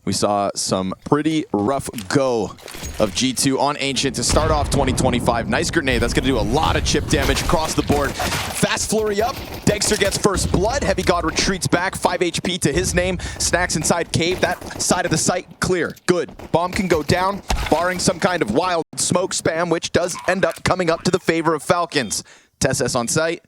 We saw some pretty rough go of G2 on Ancient to start off 2025. Nice grenade. That's going to do a lot of chip damage across the board. Fast flurry up. Dexter gets first blood. Heavy God retreats back. 5 HP to his name. Snacks inside cave. That side of the site clear. Good. Bomb can go down, barring some kind of wild smoke spam, which does end up coming up to the favor of Falcons. TSS on site.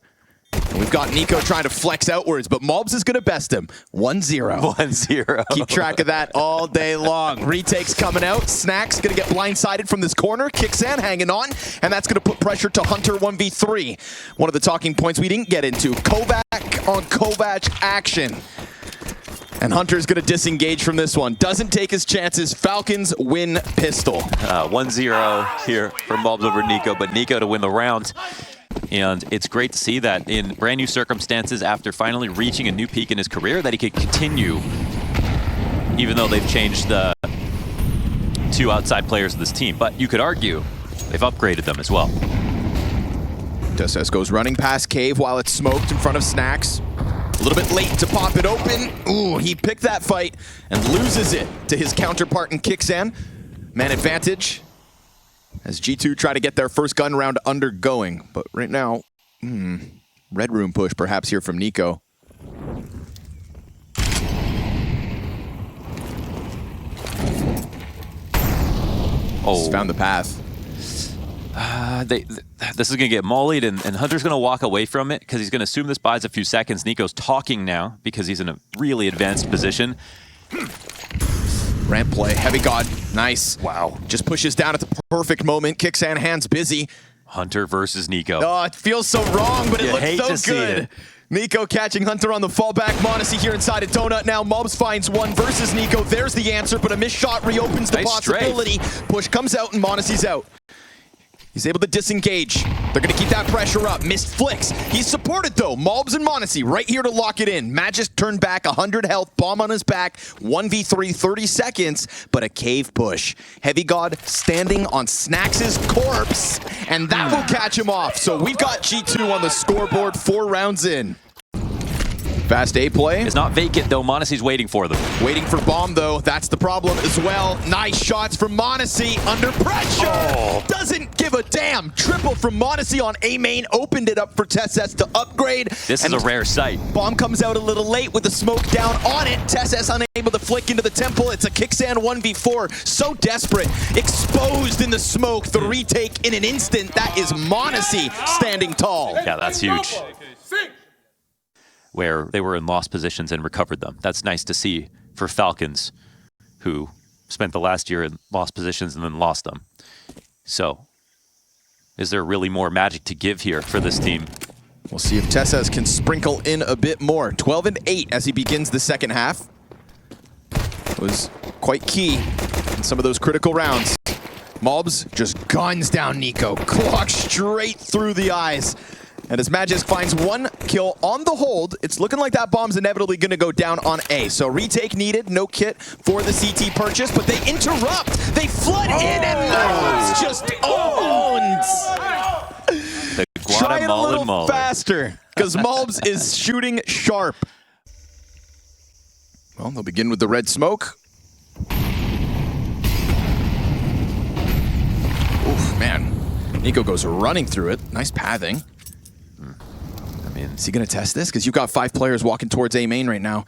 And we've got Nico trying to flex outwards, but Mobs is going to best him. 1-0. 1-0. Keep track of that all day long. Retakes coming out. Snacks going to get blindsided from this corner. Kixan hanging on, and that's going to put pressure to Hunter 1v3. One of the talking points we didn't get into. Kovac on Kovac action. And Hunter's going to disengage from this one. Doesn't take his chances. Falcons win pistol. 1-0 here for Mobs over Nico, but Nico to win the round. And it's great to see that in brand new circumstances, after finally reaching a new peak in his career, that he could continue, even though they've changed the 2 outside players of this team. But you could argue they've upgraded them as well. TSS goes running past Cave while it's smoked in front of Snacks. A little bit late to pop it open. Ooh, he picked that fight and loses it to his counterpart in Kixan. Man advantage as G2 try to get their first gun round undergoing. But right now, red room push perhaps here from Nico. Oh, He's found the path. This is going to get mollied, and Hunter's going to walk away from it because he's going to assume this buys a few seconds. Nico's talking now because he's in a really advanced position. Ramp play, Heavy God, nice. Wow. Just pushes down at the perfect moment. Kixan hands busy. Hunter versus Nico. Oh, it feels so wrong, but it looks so good. It. Nico catching Hunter on the fallback. Monacy here inside a donut now. Mobs finds one versus Nico. There's the answer, but a missed shot reopens the possibility. Push comes out and Monacy's out. He's able to disengage. They're going to keep that pressure up. Missed flicks. He's supported, though. Mobs and Monacy right here to lock it in. Magic turned back, 100 health, bomb on his back, 1v3, 30 seconds, but a cave push. Heavy God standing on Snacks' corpse, and that will catch him off. So we've got G2 on the scoreboard 4 rounds in. Fast A play. It's not vacant, though. Monacy's waiting for them. Waiting for bomb, though. That's the problem as well. Nice shots from Monacy under pressure. Oh. Doesn't give a damn. Triple from Monacy on A main. Opened it up for TSS to upgrade. This is a rare sight. Bomb comes out a little late with the smoke down on it. TSS unable to flick into the temple. It's a Kixan 1v4. So desperate. Exposed in the smoke. The retake in an instant. That is Monacy standing tall. Yeah, that's huge. Where they were in lost positions and recovered them. That's nice to see for Falcons, who spent the last year in lost positions and then lost them. So, is there really more magic to give here for this team? We'll see if TSS can sprinkle in a bit more. 12-8 as he begins the second half. Was quite key in some of those critical rounds. Mobs just guns down Nico. Clock straight through the eyes. And as Magisk finds one kill on the hold, it's looking like that bomb's inevitably going to go down on A. So retake needed, no kit for the CT purchase, but they interrupt. They flood in and Mobs just owns. Try it a little faster, because Mobs is shooting sharp. Well, they'll begin with the red smoke. Oof, man. Nico goes running through it. Nice pathing. Is he going to test this? Because you've got 5 players walking towards A main right now.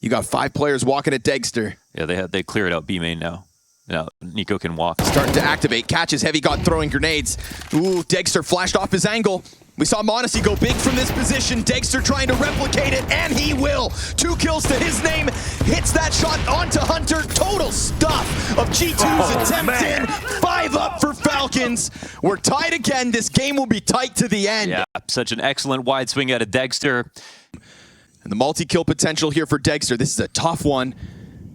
You got 5 players walking at Dexter. Yeah, they cleared out B main now. Now Nico can walk. Starting to activate. Catches Heavy God throwing grenades. Ooh, Dexter flashed off his angle. We saw Monacy go big from this position. Dexter trying to replicate it, and he will. 2 kills to his name. Hits that shot onto Hunter. Total stuff of G2's attempt in. 5 up for Falcons. We're tied again. This game will be tight to the end. Yeah, such an excellent wide swing out of Dexter. And the multi-kill potential here for Dexter. This is a tough one.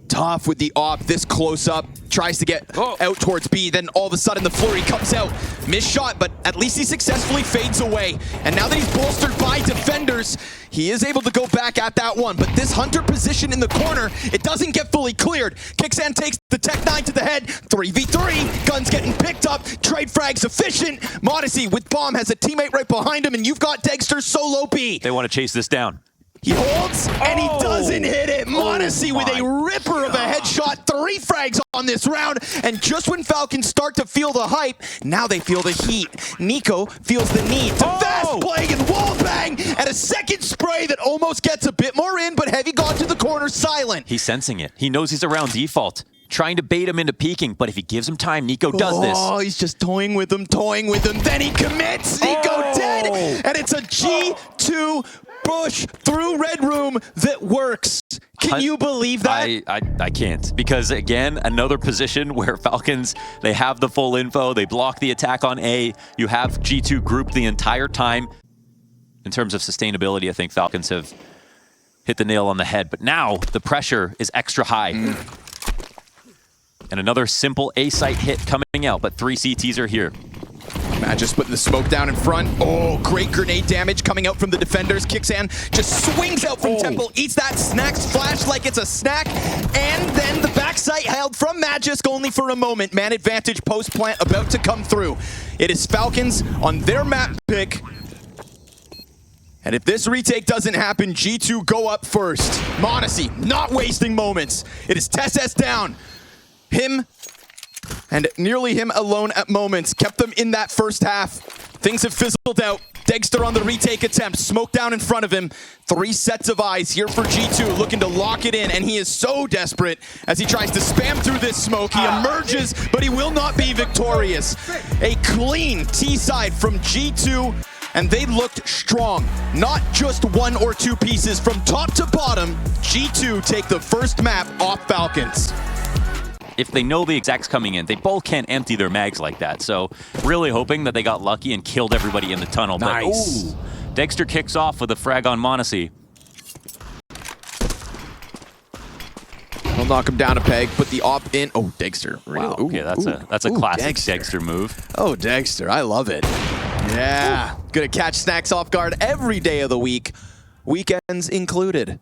Tough with the op, this close up, tries to get out towards B, then all of a sudden the flurry comes out. Missed shot, but at least he successfully fades away. And now that he's bolstered by defenders, he is able to go back at that one. But this Hunter position in the corner, it doesn't get fully cleared. Kixan takes the Tech 9 to the head, 3v3, guns getting picked up, trade frag sufficient. Monacy with bomb has a teammate right behind him, and you've got Dexter solo B. They want to chase this down. He holds, and he doesn't hit it. Monacy with a ripper of a headshot. 3 frags on this round. And just when Falcons start to feel the hype, now they feel the heat. Nico feels the need to fast play and wall bang at a second spray that almost gets a bit more in, but Heavy got to the corner silent. He's sensing it. He knows he's around default, trying to bait him into peeking, but if he gives him time, Nico does this. Oh, he's just toying with him. Then he commits. Nico dead, and it's a G2 push through Red Room that works. Can you believe that? I can't, because again, another position where Falcons, they have the full info, they block the attack on A, you have G2 grouped the entire time. In terms of sustainability, I think Falcons have hit the nail on the head, but now the pressure is extra high. And another simple A-site hit coming out, but 3 CTs are here. Matt just putting the smoke down in front. Oh, great grenade damage coming out from the defenders. Kixan just swings out from Temple, eats that snacks flash like it's a snack, and then the backside held from Magisk only for a moment. Man advantage post plant about to come through. It is Falcons on their map pick. And if this retake doesn't happen, G2 go up first. Monacy not wasting moments. It is TSS down. Him and nearly him alone at moments kept them in that first half. Things have fizzled out. Dexter on the retake attempt, smoke down in front of him. 3 sets of eyes here for G2, looking to lock it in, and he is so desperate as he tries to spam through this smoke. He emerges, but he will not be victorious. A clean T-side from G2, and they looked strong. Not just 1 or 2 pieces. From top to bottom, G2 take the first map off Falcons. If they know the exec's coming in, they both can't empty their mags like that. So really hoping that they got lucky and killed everybody in the tunnel. Nice. But, ooh, Dexter kicks off with a frag on Monacy. He'll knock him down a peg, put the op in. Oh, Dexter. Wow, okay, that's a classic Dexter move. Oh, Dexter, I love it. Yeah, gonna catch snacks off guard every day of the week, weekends included.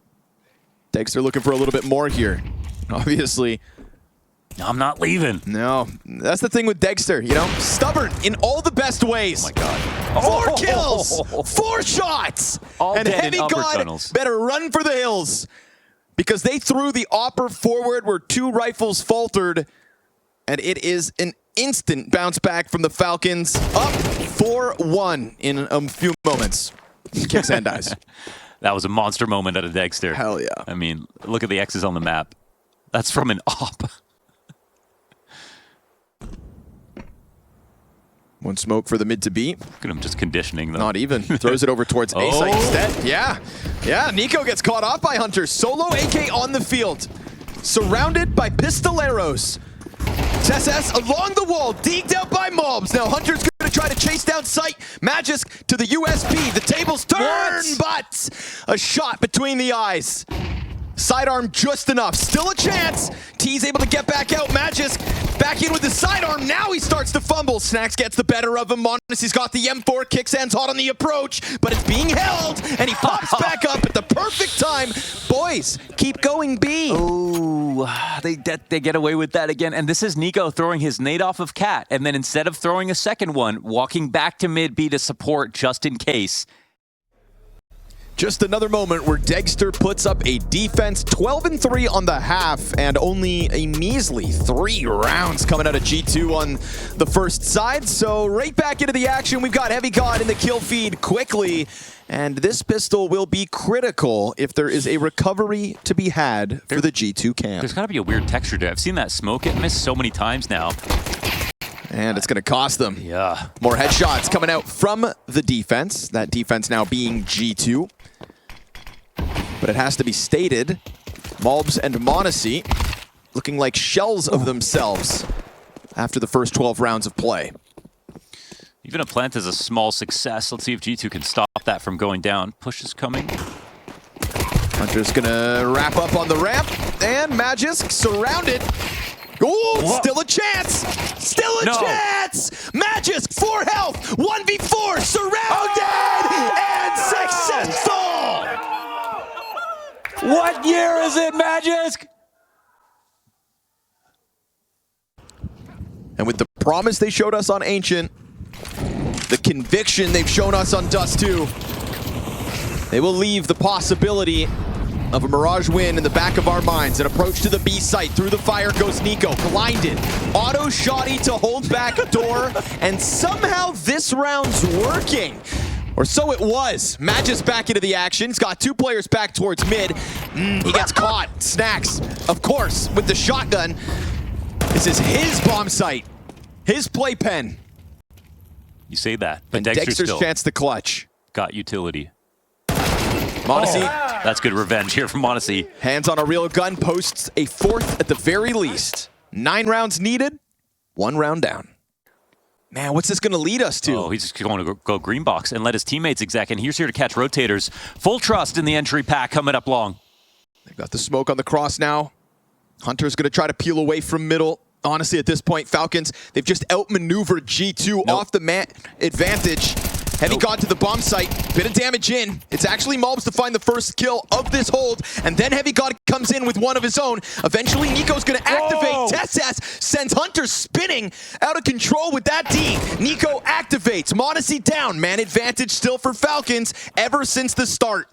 Dexter looking for a little bit more here. Obviously, I'm not leaving. no, that's the thing with Dexter, you know, stubborn in all the best ways. Oh my God. 4 kills, 4 shots, all and dead Heavy in upper God tunnels. better run for the hills because they threw the opper forward where 2 rifles faltered, and it is an instant bounce back from the Falcons, up 4-1 in a few moments. Kicks and dies. That was a monster moment out of Dexter. Hell yeah. I mean, look at the X's on the map. That's from an op. 1 smoke for the mid to B. Look at him just conditioning them. Not even. Throws it over towards A site instead. Yeah, Nico gets caught off by Hunter. Solo AK on the field. Surrounded by pistoleros. TSS along the wall, digged out by mobs. Now Hunter's going to try to chase down sight. Magisk to the USP. The tables turn, but a shot between the eyes. Sidearm just enough. Still a chance. T's able to get back out. Magisk back in with the sidearm. Now he starts to fumble. Snacks gets the better of him. Monacy's got the M4. Kixan's hot on the approach, but it's being held, and he pops back up at the perfect time. Boys, keep going B. Oh, they get away with that again. And this is Nico throwing his nade off of Cat, and then instead of throwing a second one, walking back to mid B to support just in case. Just another moment where Dexter puts up a defense, 12-3 on the half, and only a measly 3 rounds coming out of G2 on the first side. So right back into the action, we've got Heavy God in the kill feed quickly, and this pistol will be critical if there is a recovery to be had for the G2 camp. There's got to be a weird texture to it. I've seen that smoke get missed so many times now. And it's going to cost them. Yeah. More headshots coming out from the defense. That defense now being G2. But it has to be stated, Malbs and Monacy looking like shells of themselves after the first 12 rounds of play. Even a plant is a small success. Let's see if G2 can stop that from going down. Push is coming. Hunter's going to wrap up on the ramp, and Magisk surrounded. Oh, still a chance! Still a chance! Magisk, 4 health, 1v4, surrounded, and successful! What year is it, Magisk? And with the promise they showed us on Ancient, the conviction they've shown us on Dust 2, They will leave the possibility of a Mirage win in the back of our minds. An approach to the B site. Through the fire goes Nico. Blinded. Auto shoddy to hold back door. And somehow this round's working. Or so it was. Magis back into the action. He's got 2 players back towards mid. He gets caught. Snacks, of course, with the shotgun. This is his bomb site. His playpen. You say that, but And Dexter's Dexter's chance to clutch. got utility. Monacy. That's good revenge here from Monacy. Hands on a real gun, posts a 4th at the very least. 9 rounds needed, 1 round down. Man, what's this going to lead us to? Oh, he's just going to go green box and let his teammates exec, and he's here to catch rotators. Full trust in the entry pack coming up long. They've got the smoke on the cross now. Hunter's going to try to peel away from middle. Honestly, at this point, Falcons, they've just outmaneuvered G2 off the advantage. Heavy God to the bomb site, bit of damage in. It's actually Mobs to find the first kill of this hold, and then Heavy God comes in with one of his own. Eventually, Nico's gonna activate. Tessas sends Hunter spinning out of control with that D. Nico activates, Monacy down. Man advantage still for Falcons ever since the start.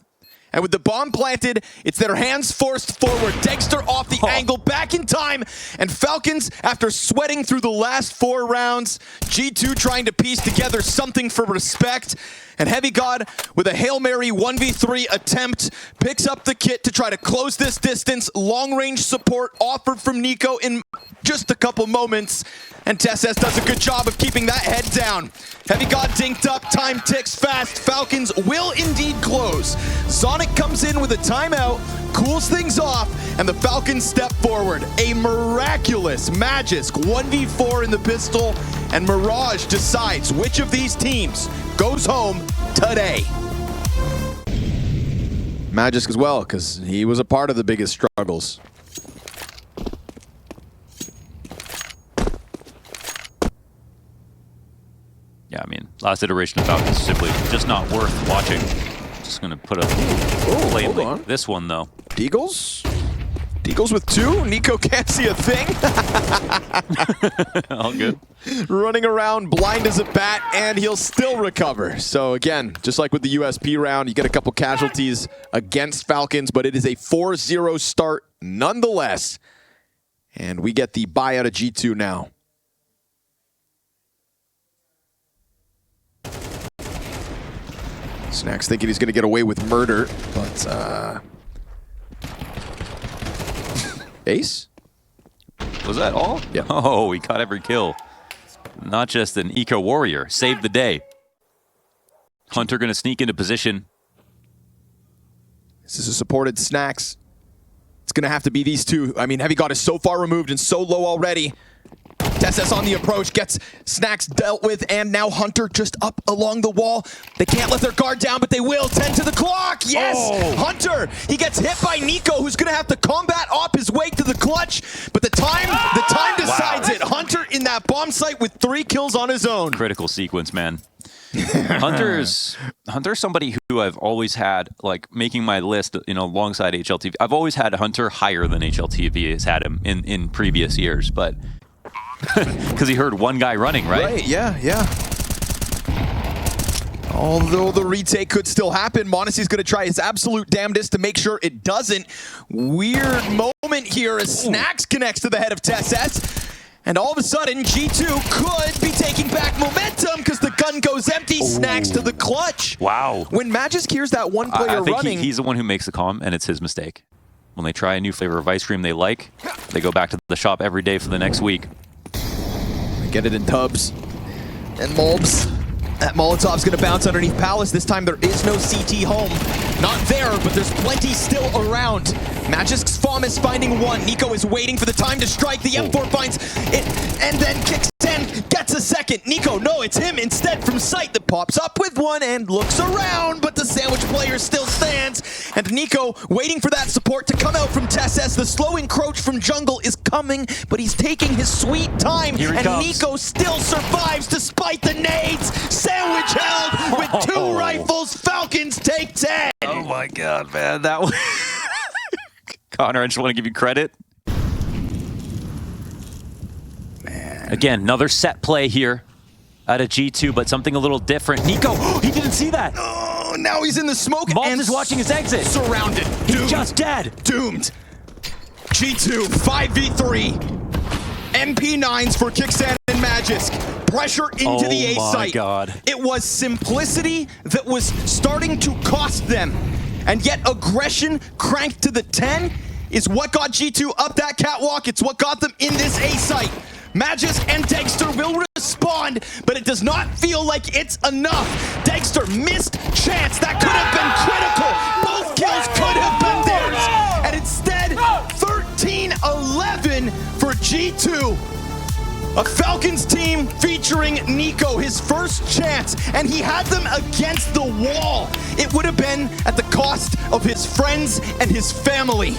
And with the bomb planted, it's their hands forced forward. Dexter off the angle, back in time. And Falcons, after sweating through the last 4 rounds, G2 trying to piece together something for respect. And Heavy God, with a Hail Mary 1v3 attempt, picks up the kit to try to close this distance. Long-range support offered from Nico in just a couple moments. And Tessas does a good job of keeping that head down. Heavy God dinked up, time ticks fast. Falcons will indeed close. Sonic comes in with a timeout, cools things off, and the Falcons step forward. A miraculous Magisk 1v4 in the pistol, and Mirage decides which of these teams goes home today. Magisk as well, because he was a part of the biggest struggles. Yeah, I mean, last iteration of Falcons is simply just not worth watching. Just going to put a plainly. This one, though. Deagles? Deagles with 2? Nico can't see a thing. All good. Running around blind as a bat, and he'll still recover. So again, just like with the USP round, you get a couple casualties against Falcons, but it is a 4-0 start nonetheless. And we get the bye out of G2 now. Snacks thinking he's going to get away with murder, but Ace? Was that all? Yeah. Oh, he caught every kill. Not just an eco warrior. Saved the day. Hunter going to sneak into position. This is a supported Snacks. It's going to have to be these two. I mean, Heavy God is so far removed and so low already. Tessas on the approach, gets Snacks dealt with, and now Hunter just up along the wall. They can't let their guard down, but they will. 10 to the clock. Yes! Oh. Hunter, he gets hit by Nico, who's going to have to combat op his way to the clutch, but the time decides it. Hunter in that bomb site with 3 kills on his own. Critical sequence, man. Hunter's somebody who I've always had, like, making my list, you know, alongside HLTV. I've always had Hunter higher than HLTV has had him in previous years, but because he heard one guy running, right? Right, yeah. Although the retake could still happen, Monacy's going to try his absolute damnedest to make sure it doesn't. Weird moment here as Snacks connects to the head of Tessas. And all of a sudden, G2 could be taking back momentum because the gun goes empty. Snacks to the clutch. Wow. When Magisk hears that one player I think running... he's the one who makes the call, and it's his mistake. When they try a new flavor of ice cream they like, they go back to the shop every day for the next week. Get it in tubs. And Mobs. That Molotov's going to bounce underneath Palace. This time there is no CT home. Not there, but there's plenty still around. Magisk's FOMS finding one. Nico is waiting for the time to strike. The M4 finds it and then kicks 10. Gets a second. Nico, no, it's him instead from sight that pops up with one and looks around, but the sandwich player still stands. And Nico waiting for that support to come out from Tessas. The slow encroach from jungle is coming, but he's taking his sweet time. And comes. Nico still survives despite the nades. Sandwich held with 2 rifles. Falcons take 10. Oh my god, man. That was... Connor, I just want to give you credit. Man. Again, another set play here out of G2, but something a little different. Nico, he didn't see that. Oh, and now he's in the smoke. Mobs and is watching his exit. Surrounded. Doomed. Just dead. Doomed. G2, 5v3. MP9s for Kickstand and Magisk. Pressure into the A site. Oh my god. It was simplicity that was starting to cost them. And yet aggression cranked to the 10 is what got G2 up that catwalk. It's what got them in this A site. Magisk and Dexter will respond, but it does not feel like it's enough. Dexter missed chance. That could have been critical. Both kills could have been theirs. And instead, 13-11 for G2. A Falcons team featuring Nico, his first chance, and he had them against the wall. It would have been at the cost of his friends and his family.